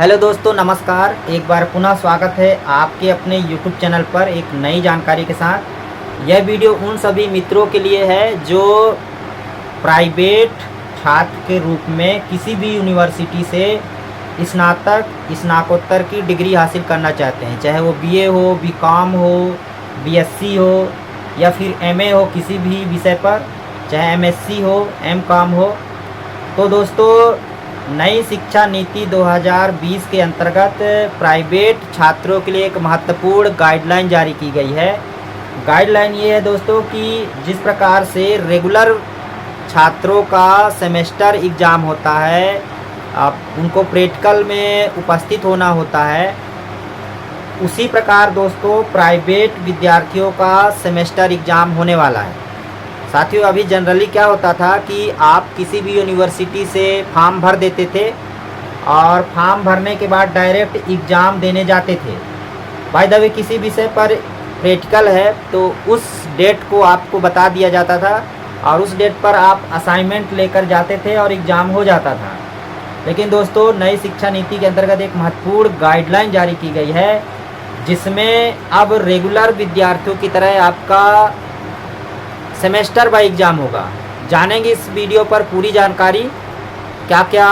Hello दोस्तों, नमस्कार। एक बार पुनः स्वागत है आपके अपने YouTube चैनल पर एक नई जानकारी के साथ। यह वीडियो उन सभी मित्रों के लिए है जो प्राइवेट छात्र के रूप में किसी भी यूनिवर्सिटी से स्नातक स्नातकोत्तर की डिग्री हासिल करना चाहते हैं, चाहे वो BA हो, BCom हो, BSc हो या फिर MA हो किसी भी विषय पर, चाहे MSc हो, MCom हो। तो दोस्तों, नई शिक्षा नीति 2020 के अंतर्गत प्राइवेट छात्रों के लिए एक महत्वपूर्ण गाइडलाइन जारी की गई है। गाइडलाइन ये है दोस्तों कि जिस प्रकार से रेगुलर छात्रों का सेमेस्टर एग्ज़ाम होता है, आप उनको प्रैक्टिकल में उपस्थित होना होता है, उसी प्रकार दोस्तों प्राइवेट विद्यार्थियों का सेमेस्टर एग्ज़ाम होने वाला है। साथियों, अभी जनरली क्या होता था कि आप किसी भी यूनिवर्सिटी से फॉर्म भर देते थे और फॉर्म भरने के बाद डायरेक्ट एग्ज़ाम देने जाते थे। बाय द वे, किसी विषय पर प्रैक्टिकल है तो उस डेट को आपको बता दिया जाता था और उस डेट पर आप असाइनमेंट लेकर जाते थे और एग्ज़ाम हो जाता था। लेकिन दोस्तों, नई शिक्षा नीति के अंतर्गत एक महत्वपूर्ण गाइडलाइन जारी की गई है, जिसमें अब रेगुलर विद्यार्थियों की तरह आपका सेमेस्टर बाय एग्ज़ाम होगा। जानेंगे इस वीडियो पर पूरी जानकारी, क्या क्या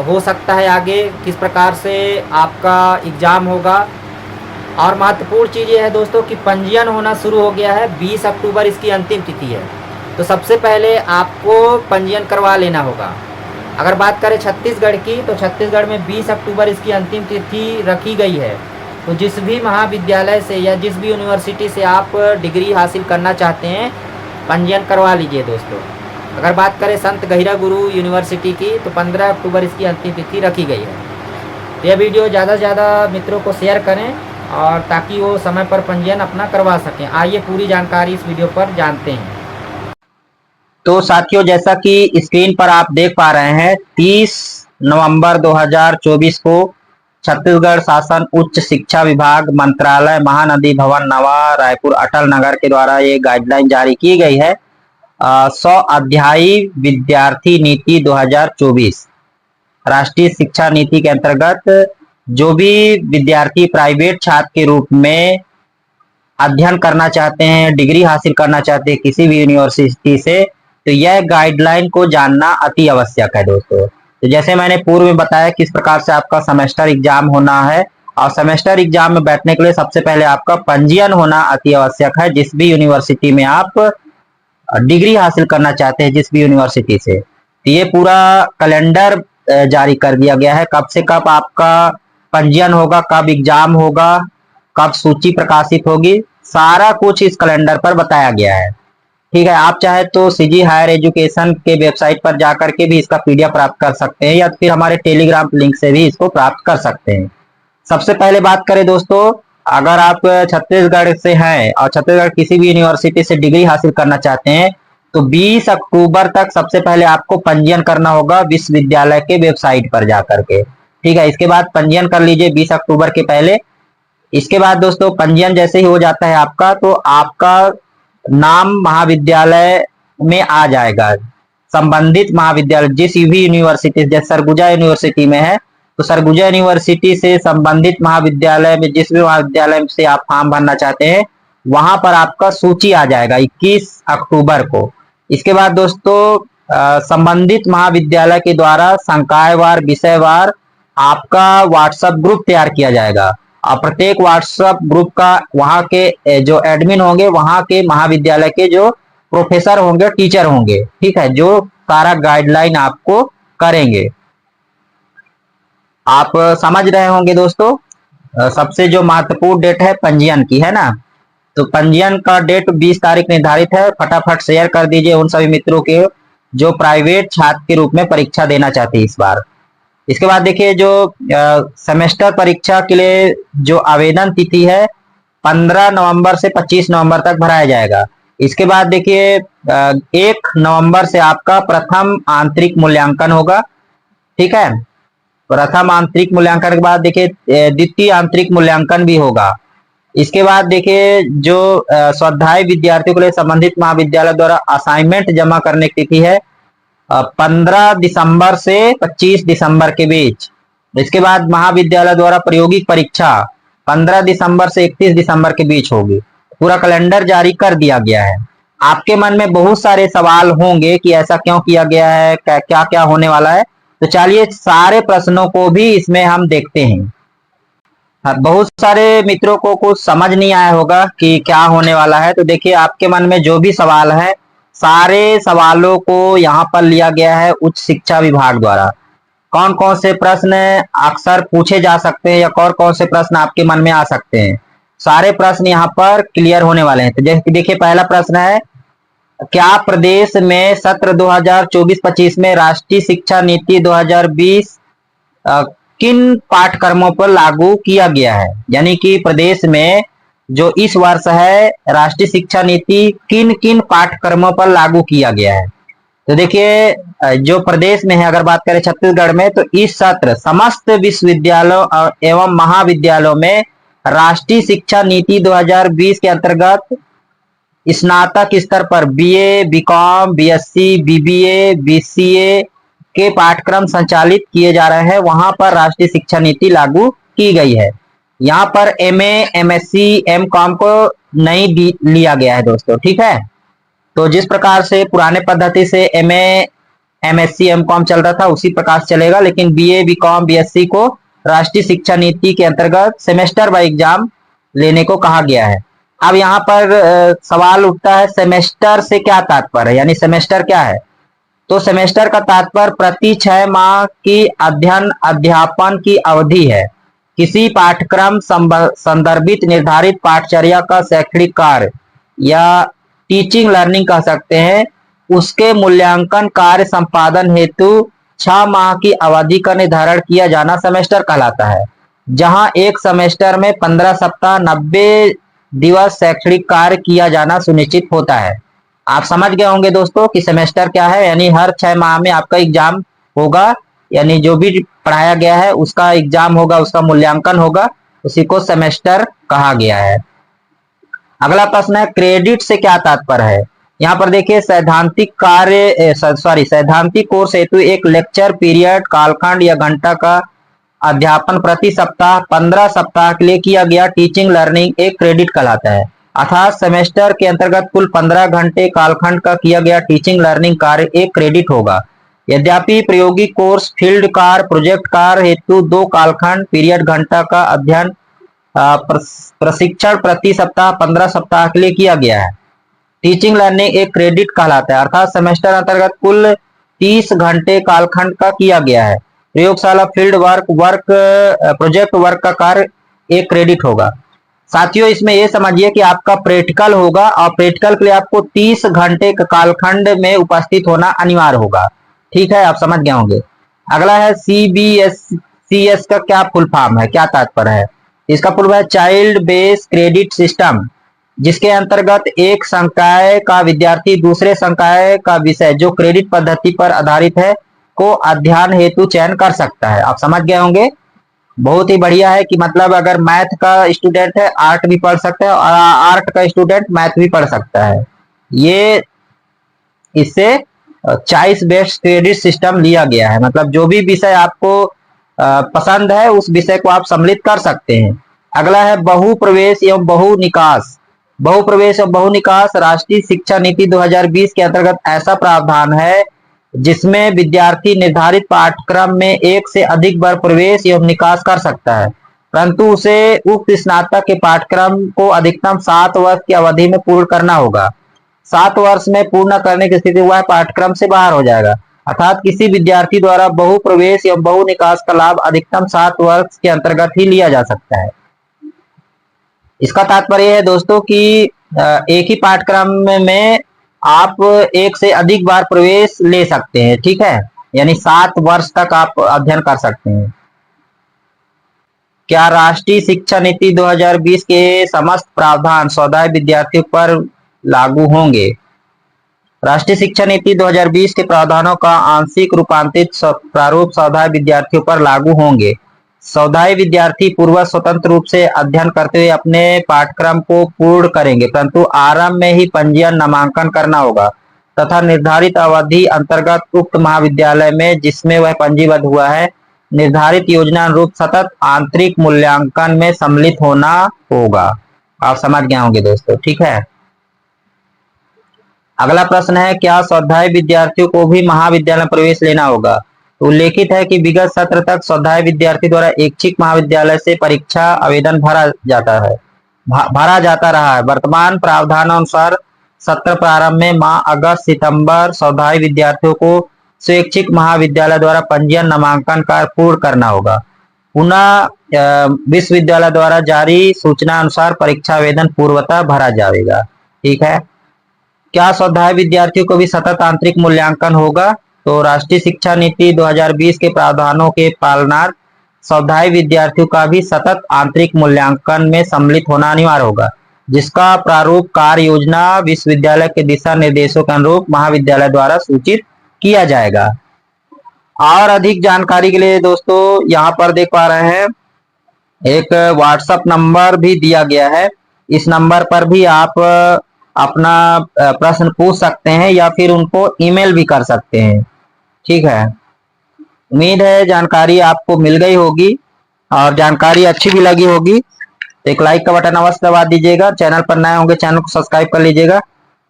हो सकता है आगे, किस प्रकार से आपका एग्ज़ाम होगा। और महत्वपूर्ण चीज़ ये है दोस्तों कि पंजीयन होना शुरू हो गया है। 20 अक्टूबर इसकी अंतिम तिथि है, तो सबसे पहले आपको पंजीयन करवा लेना होगा। अगर बात करें छत्तीसगढ़ की, तो छत्तीसगढ़ में 20 अक्टूबर इसकी अंतिम तिथि रखी गई है। तो जिस भी महाविद्यालय से या जिस भी यूनिवर्सिटी से आप डिग्री हासिल करना चाहते हैं, पंजीयन करवा लीजिए दोस्तों। अगर बात करें संत गहिरा गुरु यूनिवर्सिटी की, तो 15 अक्टूबर इसकी अंतिम तिथि रखी गई है। तो यह वीडियो ज़्यादा से ज़्यादा मित्रों को शेयर करें और ताकि वो समय पर पंजीयन अपना करवा सकें। आइए पूरी जानकारी इस वीडियो पर जानते हैं। तो साथियों, जैसा कि स्क्रीन पर आप देख पा रहे हैं, 30 नवंबर 2024 को छत्तीसगढ़ शासन उच्च शिक्षा विभाग मंत्रालय महानदी भवन नवा रायपुर अटल नगर के द्वारा ये गाइडलाइन जारी की गई है। 100 अध्यायी विद्यार्थी नीति 2024 राष्ट्रीय शिक्षा नीति के अंतर्गत जो भी विद्यार्थी प्राइवेट छात्र के रूप में अध्ययन करना चाहते हैं, डिग्री हासिल करना चाहते हैं किसी भी यूनिवर्सिटी से, तो यह गाइडलाइन को जानना अति आवश्यक है दोस्तों। तो जैसे मैंने पूर्व में बताया किस प्रकार से आपका सेमेस्टर एग्जाम होना है, और सेमेस्टर एग्जाम में बैठने के लिए सबसे पहले आपका पंजीयन होना अति आवश्यक है। जिस भी यूनिवर्सिटी में आप डिग्री हासिल करना चाहते हैं, जिस भी यूनिवर्सिटी से, तो ये पूरा कैलेंडर जारी कर दिया गया है। कब से कब आपका पंजीयन होगा, कब एग्जाम होगा, कब सूची प्रकाशित होगी, सारा कुछ इस कैलेंडर पर बताया गया है। ठीक है, आप चाहे तो सीजी हायर एजुकेशन के वेबसाइट पर जाकर के भी इसका PDF प्राप्त कर सकते हैं, या फिर हमारे टेलीग्राम लिंक से भी इसको प्राप्त कर सकते हैं। सबसे पहले बात करें दोस्तों, अगर आप छत्तीसगढ़ से हैं और छत्तीसगढ़ किसी भी यूनिवर्सिटी से डिग्री हासिल करना चाहते हैं, तो 20 अक्टूबर तक सबसे पहले आपको पंजीयन करना होगा विश्वविद्यालय के वेबसाइट पर जाकर के। ठीक है, इसके बाद पंजीयन कर लीजिए 20 अक्टूबर के पहले। इसके बाद दोस्तों, पंजीयन जैसे ही हो जाता है आपका, तो आपका नाम महाविद्यालय में आ जाएगा। संबंधित महाविद्यालय जिस भी यूनिवर्सिटी, जैसे सरगुजा यूनिवर्सिटी में है, तो सरगुजा यूनिवर्सिटी से संबंधित महाविद्यालय में जिस भी महाविद्यालय से आप फॉर्म भरना चाहते हैं, वहां पर आपका सूची आ जाएगा 21 अक्टूबर को। इसके बाद दोस्तों, संबंधित महाविद्यालय के द्वारा संकायवार विषयवार आपका व्हाट्सएप ग्रुप तैयार किया जाएगा, और प्रत्येक व्हाट्सएप ग्रुप का वहां के जो एडमिन होंगे, वहां के महाविद्यालय के जो प्रोफेसर होंगे, टीचर होंगे, ठीक है, जो सारा गाइडलाइन आपको करेंगे। आप समझ रहे होंगे दोस्तों, सबसे जो महत्वपूर्ण डेट है पंजीयन की, है ना। तो पंजीयन का डेट 20 तारीख निर्धारित है। फटाफट शेयर कर दीजिए उन सभी मित्रों के जो प्राइवेट छात्र के रूप में परीक्षा देना चाहते हैं इस बार। इसके बाद देखिए, जो सेमेस्टर परीक्षा के लिए जो आवेदन तिथि है 15 नवंबर से 25 नवंबर तक भराया जाएगा। इसके बाद देखिए, 1 नवंबर से आपका प्रथम आंतरिक मूल्यांकन होगा। ठीक है, प्रथम आंतरिक मूल्यांकन के बाद देखिए द्वितीय आंतरिक मूल्यांकन भी होगा। इसके बाद देखिए, जो स्वाध्याय विद्यार्थियों के लिए संबंधित महाविद्यालय द्वारा असाइनमेंट जमा करने की तिथि है 15 दिसंबर से 25 दिसंबर के बीच। इसके बाद महाविद्यालय द्वारा प्रायोगिक परीक्षा 15 दिसंबर से 31 दिसंबर के बीच होगी। पूरा कैलेंडर जारी कर दिया गया है। आपके मन में बहुत सारे सवाल होंगे कि ऐसा क्यों किया गया है, क्या क्या होने वाला है। तो चलिए सारे प्रश्नों को भी इसमें हम देखते हैं। बहुत सारे मित्रों को कुछ समझ नहीं आया होगा कि क्या होने वाला है। तो देखिए आपके मन में जो भी सवाल है, सारे सवालों को यहाँ पर लिया गया है उच्च शिक्षा विभाग द्वारा। कौन कौन से प्रश्न अक्सर पूछे जा सकते हैं या कौन कौन से प्रश्न आपके मन में आ सकते हैं, सारे प्रश्न यहाँ पर क्लियर होने वाले हैं। तो जैसे देखिए पहला प्रश्न है, क्या प्रदेश में सत्र 2024-25 में राष्ट्रीय शिक्षा नीति 2020 किन पाठ्यक्रमों पर लागू किया गया है। यानी कि प्रदेश में जो इस वर्ष है राष्ट्रीय शिक्षा नीति किन किन पाठ्यक्रमों पर लागू किया गया है। तो देखिए जो प्रदेश में है, अगर बात करें छत्तीसगढ़ में, तो इस सत्र समस्त विश्वविद्यालयों एवं महाविद्यालयों में राष्ट्रीय शिक्षा नीति 2020 के अंतर्गत स्नातक स्तर पर BA, BCom, BSc, BBA, BCA के पाठ्यक्रम संचालित किए जा रहे हैं। वहां पर राष्ट्रीय शिक्षा नीति लागू की गई है। यहाँ पर एमए, एमएससी, एमकॉम को नहीं लिया गया है दोस्तों, ठीक है। तो जिस प्रकार से पुराने पद्धति से एमए, एमएससी, एमकॉम चल रहा था उसी प्रकार से चलेगा, लेकिन बीए, बीकॉम, बीएससी को राष्ट्रीय शिक्षा नीति के अंतर्गत सेमेस्टर वाइज एग्जाम लेने को कहा गया है। अब यहाँ पर सवाल उठता है सेमेस्टर से क्या तात्पर्य है, यानी सेमेस्टर क्या है। तो सेमेस्टर का तात्पर्य प्रति 6 माह की अध्ययन अध्यापन की अवधि है। किसी पाठ्यक्रम संदर्भित निर्धारित पाठचर्या का शैक्षणिक कार्य या टीचिंग लर्निंग कह सकते हैं, उसके मूल्यांकन कार्य संपादन हेतु 6 माह की अवधि का निर्धारण किया जाना सेमेस्टर कहलाता है। जहां एक सेमेस्टर में 15 सप्ताह 90 दिवस शैक्षणिक कार्य किया जाना सुनिश्चित होता है। आप समझ गए होंगे दोस्तों कि सेमेस्टर क्या है, यानी हर 6 माह में आपका एग्जाम होगा, यानी जो भी पढ़ाया गया है उसका एग्जाम होगा, उसका मूल्यांकन होगा, उसी को सेमेस्टर कहा गया है। अगला प्रश्न है क्रेडिट से क्या तात्पर्य है। यहाँ पर देखिए सैद्धांतिक सैद्धांतिक कोर्स हेतु एक लेक्चर पीरियड, कालखंड या घंटा का अध्यापन प्रति सप्ताह 15 सप्ताह के लिए किया गया टीचिंग लर्निंग एक क्रेडिट कहलाता है। अर्थात सेमेस्टर के अंतर्गत कुल 15 घंटे कालखंड का किया गया टीचिंग लर्निंग कार्य एक क्रेडिट होगा। यद्यपि प्रायोगिक कोर्स, फील्ड कार्य, प्रोजेक्ट कार्य हेतु 2 कालखंड पीरियड घंटा का अध्ययन प्रशिक्षण प्रति सप्ताह 15 सप्ताह के लिए किया गया है। टीचिंग लर्निंग एक क्रेडिट कहलाता है। अर्थात सेमेस्टर अंतर्गत कुल 30 घंटे कालखंड का किया गया है। प्रयोगशाला, फील्ड वर्क, प्रोजेक्ट वर्क का कार्य एक क्रेडिट होगा। साथियों इसमें यह समझिए कि आपका प्रैक्टिकल होगा और प्रैक्टिकल के लिए आपको 30 घंटे का कालखंड में उपस्थित होना अनिवार्य होगा, ठीक है, आप समझ गए होंगे। अगला है CBSCS का क्या फुल फॉर्म है, क्या तात्पर्य है। इसका पूर्व है चाइल्ड बेस क्रेडिट सिस्टम, जिसके अंतर्गत एक संकाय का विद्यार्थी दूसरे संकाय का विषय जो क्रेडिट पद्धति पर आधारित है को अध्ययन हेतु चयन कर सकता है। आप समझ गए होंगे, बहुत ही बढ़िया है कि मतलब अगर मैथ का स्टूडेंट है आर्ट भी पढ़ सकता है और आर्ट का स्टूडेंट मैथ भी पढ़ सकता है। ये इससे चॉइस बेस्ड क्रेडिट सिस्टम लिया गया है, मतलब जो भी विषय आपको पसंद है उस विषय को आप सम्मिलित कर सकते हैं। अगला है बहुप्रवेश एवं बहुनिकास। बहुप्रवेश एवं बहुनिकास राष्ट्रीय शिक्षा नीति 2020 के अंतर्गत ऐसा प्रावधान है जिसमें विद्यार्थी निर्धारित पाठ्यक्रम में एक से अधिक बार प्रवेश एवं निकास कर सकता है, परंतु उसे उक्त स्नातक के पाठ्यक्रम को अधिकतम 7 वर्ष की अवधि में पूर्ण करना होगा। 7 वर्ष में पूर्ण करने की स्थिति वह पाठ्यक्रम से बाहर हो जाएगा। अर्थात किसी विद्यार्थी द्वारा बहु प्रवेश एवं बहु निकास का लाभ अधिकतम 7 वर्ष के अंतर्गत ही लिया जा सकता है। इसका तात्पर्य है दोस्तों कि एक ही पाठ्यक्रम में आप एक से अधिक बार प्रवेश ले सकते हैं, ठीक है, यानी 7 वर्ष तक आप अध्ययन कर सकते हैं। क्या राष्ट्रीय शिक्षा नीति 2020 के समस्त प्रावधान स्वाध्याय विद्यार्थियों पर लागू होंगे। राष्ट्रीय शिक्षा नीति 2020 के प्रावधानों का आंशिक रूपांतरित प्रारूप स्वाध्याय विद्यार्थियों पर लागू होंगे। स्वाध्याय विद्यार्थी पूर्व स्वतंत्र रूप से अध्ययन करते हुए अपने पाठ्यक्रम को पूर्ण करेंगे, परंतु आरंभ में ही पंजीयन नामांकन करना होगा तथा निर्धारित अवधि अंतर्गत उक्त महाविद्यालय में जिसमें वह पंजीबद्ध हुआ है निर्धारित योजना अनुरूप सतत आंतरिक मूल्यांकन में सम्मिलित होना होगा। आप समझ गए होंगे दोस्तों, ठीक है। अगला प्रश्न है, क्या स्वाध्याय विद्यार्थियों को भी महाविद्यालय में प्रवेश लेना होगा? तो उल्लेखित है कि विगत सत्र तक स्वाध्याय विद्यार्थी द्वारा ऐच्छिक महाविद्यालय से परीक्षा आवेदन भरा जाता रहा है। वर्तमान प्रावधानानुसार सत्र प्रारंभ में माह अगस्त सितंबर स्वाध्याय विद्यार्थियों को स्वैच्छिक महाविद्यालय द्वारा पंजीयन नामांकन कार्य पूर्ण करना होगा। पुनः विश्वविद्यालय द्वारा जारी सूचना अनुसार परीक्षा आवेदन पूर्वतः भरा जाएगा, ठीक है। क्या स्वाध्याय विद्यार्थियों को भी सतत आंतरिक मूल्यांकन होगा? तो राष्ट्रीय शिक्षा नीति 2020 के प्रावधानों के पालनार्थ स्वाध्याय विद्यार्थियों का भी सतत आंतरिक मूल्यांकन में सम्मिलित होना अनिवार्य होगा, जिसका प्रारूप कार्य योजना विश्वविद्यालय के दिशा निर्देशों के अनुरूप महाविद्यालय द्वारा सूचित किया जाएगा। और अधिक जानकारी के लिए दोस्तों यहाँ पर देख पा रहे हैं एक व्हाट्सएप नंबर भी दिया गया है। इस नंबर पर भी आप अपना प्रश्न पूछ सकते हैं या फिर उनको ईमेल भी कर सकते हैं, ठीक है। उम्मीद है जानकारी आपको मिल गई होगी और जानकारी अच्छी भी लगी होगी। तो एक लाइक का बटन अवश्य दबा दीजिएगा। चैनल पर नए होंगे चैनल को सब्सक्राइब कर लीजिएगा।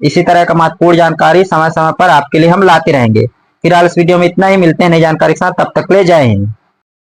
इसी तरह का महत्वपूर्ण जानकारी समय समय पर आपके लिए हम लाते रहेंगे। फिलहाल इस वीडियो में इतना ही, मिलते हैं नई जानकारी के साथ, तब तक ले जय हिंद।